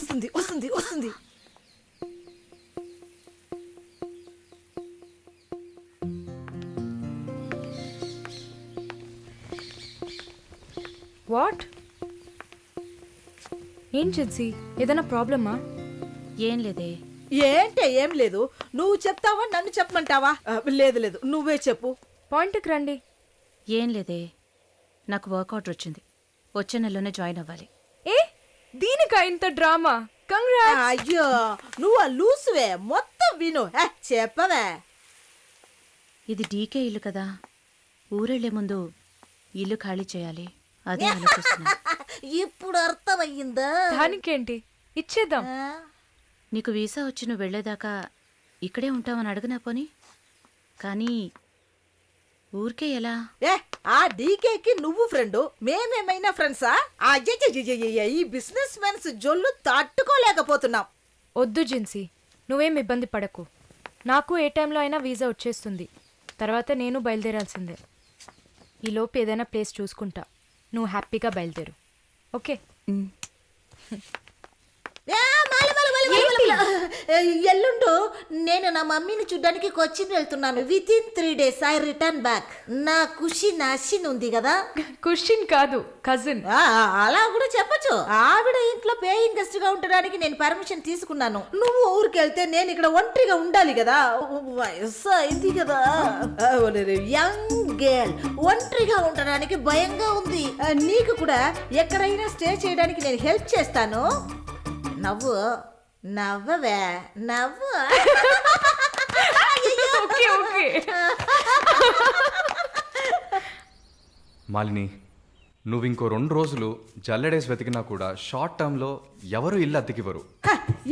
వస్తుంది వస్తుంది వస్తుంది. వాట్? ఏం జిన్సీ, ఏదైనా ప్రాబ్లమా? ఏం లేదే. ఏంటే ఏం లేదు, నువ్వు చెప్తావా నన్ను చెప్పమంటావా? లేదు లేదు, నువ్వే చెప్పు. పాయింట్కి రండి. ఏం లేదే, నాకు వర్క్ ఆర్డర్ వచ్చింది. వచ్చే నెలలోనే జాయిన్ అవ్వాలి. ఏ దీనికా ఇంత డ్రామా? కంగ్రాట్స్. అయ్యో నువ్వు ఆ లూసువే, మొత్తం విను. చెప్పవే. ఇది డీకే ఇల్లు కదా, ఊరెళ్లే ముందు ఇల్లు ఖాళీ చేయాలి. అదే ఆలోచిస్తున్నా. ఇప్పుడు అర్థమయ్యిందా? దానికేంటి, ఇచ్చేద్దాం. నీకు వీసా వచ్చి నువ్వు వెళ్లేదాకా ఇక్కడే ఉంటావని అడగనా పోని? కానీ ఊరికే ఎలా? ఆ డీకేకి నువ్వు ఫ్రెండు, మేమేమైనా ఫ్రెండ్సా? ఈ బిజినెస్ మెన్స్ జొల్లు తట్టుకోలేకపోతున్నాం. వద్దు జిన్సీ, నువ్వేం ఇబ్బంది పడకు. నాకు ఏ టైంలో అయినా వీసా వచ్చేస్తుంది. తర్వాత నేను బయలుదేరాల్సిందే. ఈలోపు ఏదైనా ప్లేస్ చూసుకుంటా. నువ్వు హ్యాపీగా బయలుదేరు, ఓకే? ఎల్లుండు నేను నా మమ్మీని చూడ్డానికి కొచ్చిన్ వెళ్తున్నాను. With in 3 days I return back. నా ఖుషి నాశిన్ ఉంది కదా. క్వశ్చన్ కాదు, కజిన్. అలా కూడా చెప్పచ్చు. ఆవిడ ఇంట్లో పేయింగ్ గెస్ట్ గా ఉండడానికి నేను పర్మిషన్ తీసుకున్నాను. నువ్వు ఊరికెళ్తే నేను ఇక్కడ ఒంటరిగా ఉండాలి కదా. వయసు అయింది కదా. యంగ్ గర్ల్ ఒంటరిగా ఉండడానికి భయంగా ఉంది. నీకు కూడా ఎక్కడైనా స్టే చేయడానికి నేను హెల్ప్ చేస్తాను. నవ్వు నవ్వవే, నవ్వు. Okay okay. మాలిని, నువ్వు ఇంకో 2 రోజులు జల్లెడేసి వెతికినా కూడా షార్ట్ టర్మ్లో ఎవరు ఇల్లు అద్దెకివ్వరు.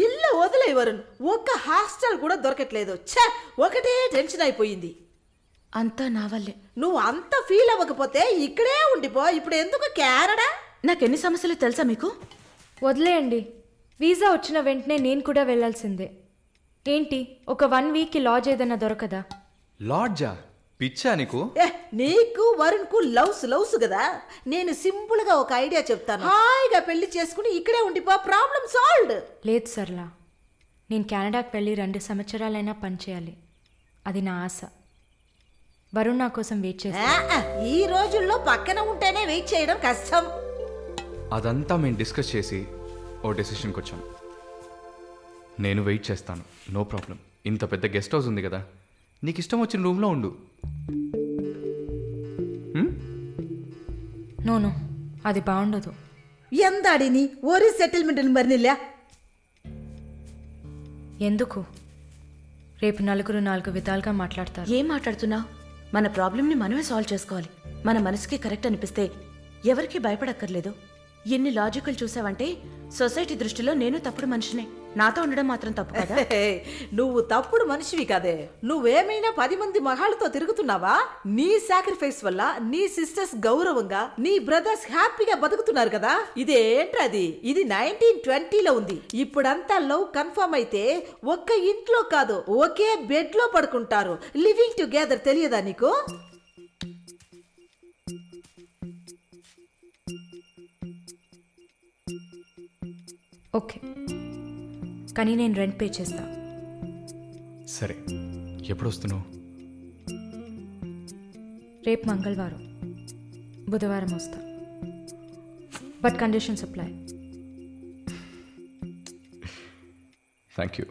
ఇల్లు వదిలే వరుణ్, ఒక్క హాస్టల్ కూడా దొరకట్లేదు. ఒకటే టెన్షన్ అయిపోయింది. అంతా నా వల్లే. నువ్వు అంత ఫీల్ అవ్వకపోతే ఇక్కడే ఉండిపో. ఇప్పుడు ఎందుకు కెనడా? నాకెన్ని సమస్యలు తెలుసా మీకు? వదిలేయండి. వీసా వచ్చిన వెంటనే నేను కూడా వెళ్ళాల్సిందే. ఏంటి, ఒక 1 week లాడ్జ్ ఏదైనా దొరకదా? లాడ్జా? పిచ్చా నీకు? నీకు వరుణ్ కు లవ్స్ కదా. నేను సింపుల్ గా ఒక ఐడియా చెప్తాను. హాయిగా పెళ్లి చేసుకుని ఇక్కడే ఉండిపో, ప్రాబ్లం సాల్వ్డ్. లేదు సర్లా, నేను కెనడాకి వెళ్ళి 2 సంవత్సరాలైనా పనిచేయాలి. అది నా ఆశ. వరుణ్ నా కోసం వెయిట్ చేస్తా. ఈ రోజుల్లో పక్కన ఉంటేనే వెయిట్ చేయడం కష్టం. అదంతా మేము డిస్కస్ చేసి ఓ డెసిషన్కి వచ్చాం. నేను వెయిట్ చేస్తాను, నో ప్రాబ్లం. ఇంత పెద్ద గెస్ట్ హౌస్ ఉంది కదా, నీకు ఇష్టం వచ్చిన రూమ్లో ఉండు. నోను, అది బాగుండదు. ఎందాడిని ఓరి సెటిల్మెంట్ మరినిల్లా. ఎందుకు? రేపు నలుగురు 4 విధాలుగా మాట్లాడతారు. ఏం మాట్లాడుతున్నావు? మన ప్రాబ్లంని మనమే సాల్వ్ చేసుకోవాలి. మన మనసుకి కరెక్ట్ అనిపిస్తే ఎవరికి భయపడక్కర్లేదు. ఎన్ని లాజికల్ చూసావంటే సొసైటీ దృష్టిలో నేను తప్పుడు మనిషినే. నాతో ఉండడం మాత్రం తప్పు కదా? నువ్వు తప్పుడు మనిషివి కదే. నువ్వేమైనా 10 మంది మగాళ్ళతో తిరుగుతున్నావా? నీ సాక్రిఫైస్ వల్ల నీ సిస్టర్స్ గౌరవంగా, నీ బ్రదర్స్ హ్యాపీగా బతుకుతున్నారు కదా. ఇదేంట్రది? ఇది 1920లో ఉంది. ఇప్పుడంతా లవ్ కన్ఫర్మ్ అయితే ఒక్క ఇంట్లో కాదు, ఒకే బెడ్ లో పడుకుంటారు. లివింగ్ టుగెదర్ తెలియదా నీకు? ఓకే, కానీ నేను రెంట్ పే చేస్తా. సరే, ఎప్పుడు వస్తున్నావు? రేపు మంగళవారం, బుధవారం వస్తా. But conditions apply. Thank you.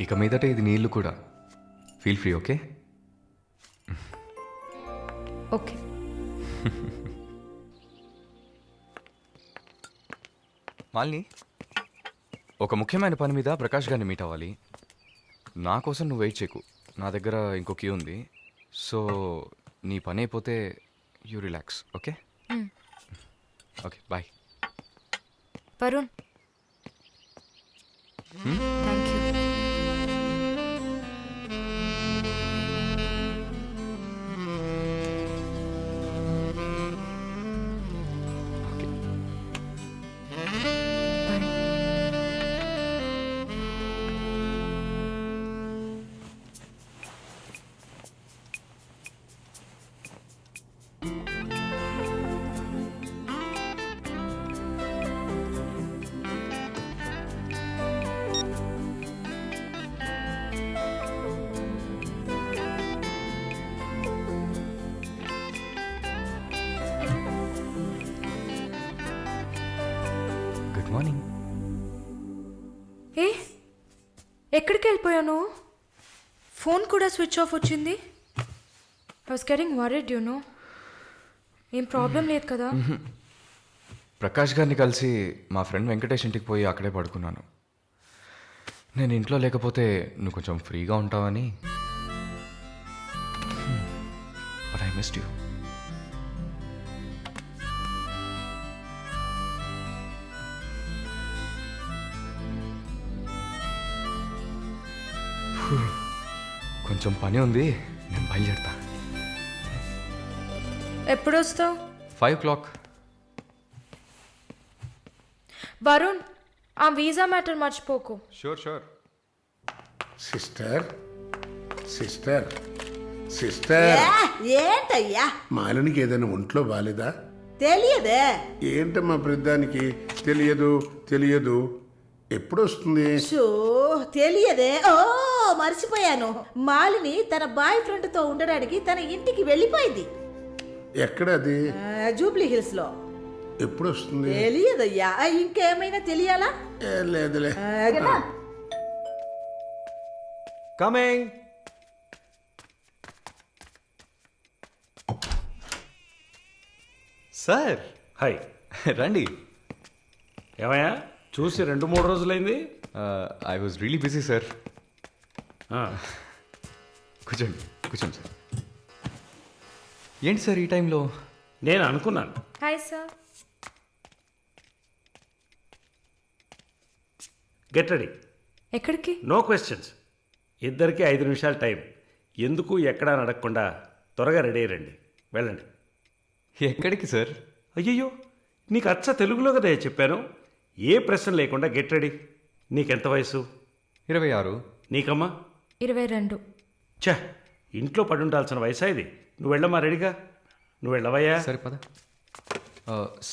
ఇక మీదట ఇది నీళ్ళు కూడా. Feel free, okay? Okay. Malini, ఒక ముఖ్యమైన పని మీద ప్రకాష్ గారిని మీట్ అవ్వాలి. నా కోసం నువ్వు వెయిట్ చేయకు, నా దగ్గర ఇంకో క్యూ ఉంది. సో నీ పని అయిపోతే you relax, okay? Okay, bye. Varun thank you. Bye. Good morning. ఏ ఎక్కడికి వెళ్ళిపోయాను? ఫోన్ కూడా స్విచ్ ఆఫ్ వచ్చింది. I was getting worried you know. ఏం ప్రాబ్లం లేదు కదా? ప్రకాష్ గారిని కలిసి మా ఫ్రెండ్ వెంకటేష్ ఇంటికి పోయి అక్కడే పడుకున్నాను. నేను ఇంట్లో లేకపోతే నువ్వు కొంచెం ఫ్రీగా ఉంటావని. But I missed you. కొంచెం పని ఉంది, నేను బయలుదేరుతా. ఎప్పుడు వస్తావు? 5 o'clock. వరుణ్ ఆ వీసా మ్యాటర్ మర్చిపోకు. షూర్. సిస్టర్ సిస్టర్ సిస్టర్ ఏంటయ్యా మాలినికి ఏదైనా ఒంట్లో బాలేదా? తెలియదే. ఏంటమ్మా ప్రతిదానికి తెలియదు తెలియదు ఎప్పుడు వస్తుంది? షో తెలియదే. ఓ మర్చిపోయాను. మాలిని తన బాయ్ ఫ్రెండ్ తో ఉండడానికి తన ఇంటికి వెళ్ళిపోయింది. ఎక్కడ అది? జూబ్లీ హిల్స్ లో. ఎప్పుడు వస్తుంది? తెలియదయ్యా. ఇంకేమైనా తెలియాలా? లేదులే. కమింగ్. Sir hi. రండి. ఏమయ్యా చూసి 2-3 రోజులైంది. I was really busy sir. ఆ, కూర్చోండి సార్. ఏంటి సార్ ఈ టైంలో? నేను అనుకున్నాను. Hi sir. Get ready. ఎక్కడికి? No questions. ఇద్దరికి 5 నిమిషాలు టైం. ఎందుకు ఎక్కడా నడకుండా త్వరగా రెడీ అయ్యండి. వెళ్ళండి. ఎక్కడికి సార్? అయ్యయ్యో నీకు అచ్చ తెలుగులో కదా చెప్పాను. ఏ ప్రశ్న లేకుండా గెట్ రెడీ. నీకెంత వయసు? 26. నీకమ్మా? 22. ఛ, ఇంట్లో పడి ఉండాల్సిన వయసా ఇది? నువ్వు వెళ్ళమ్మా రెడీగా. నువ్వు వెళ్ళవయ్యా. సరే పద.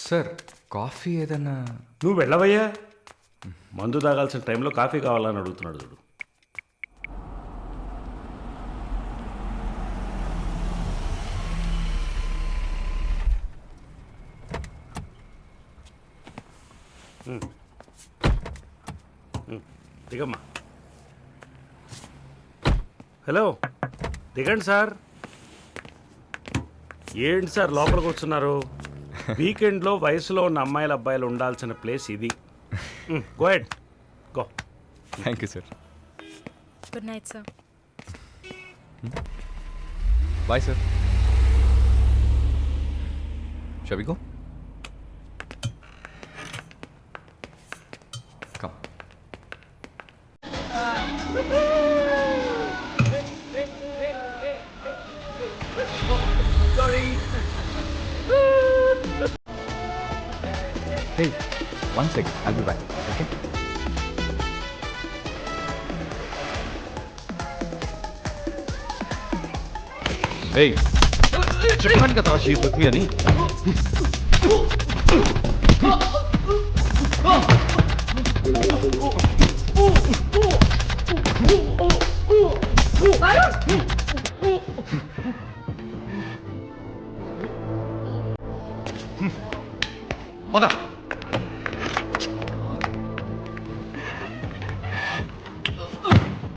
సార్ కాఫీ ఏదన్నా? నువ్వు వెళ్ళవయ్యా. మందు తాగాల్సిన టైంలో కాఫీ కావాలని అడుగుతున్నాడు చూడు. దిగమ్మా. హలో దిగండి సార్. ఏంటి సార్ లోపలికి వస్తున్నారు? వీకెండ్లో వయసులో ఉన్న అమ్మాయిల అబ్బాయిలు ఉండాల్సిన ప్లేస్ ఇది. Go head go. Thank you sir. Good night sir. Bye sir. Shall we go? Come. Hey, one sec. I'll be back. Okay? Hey, చెప్పాను కదా షీ విత్ మీ అని. పద.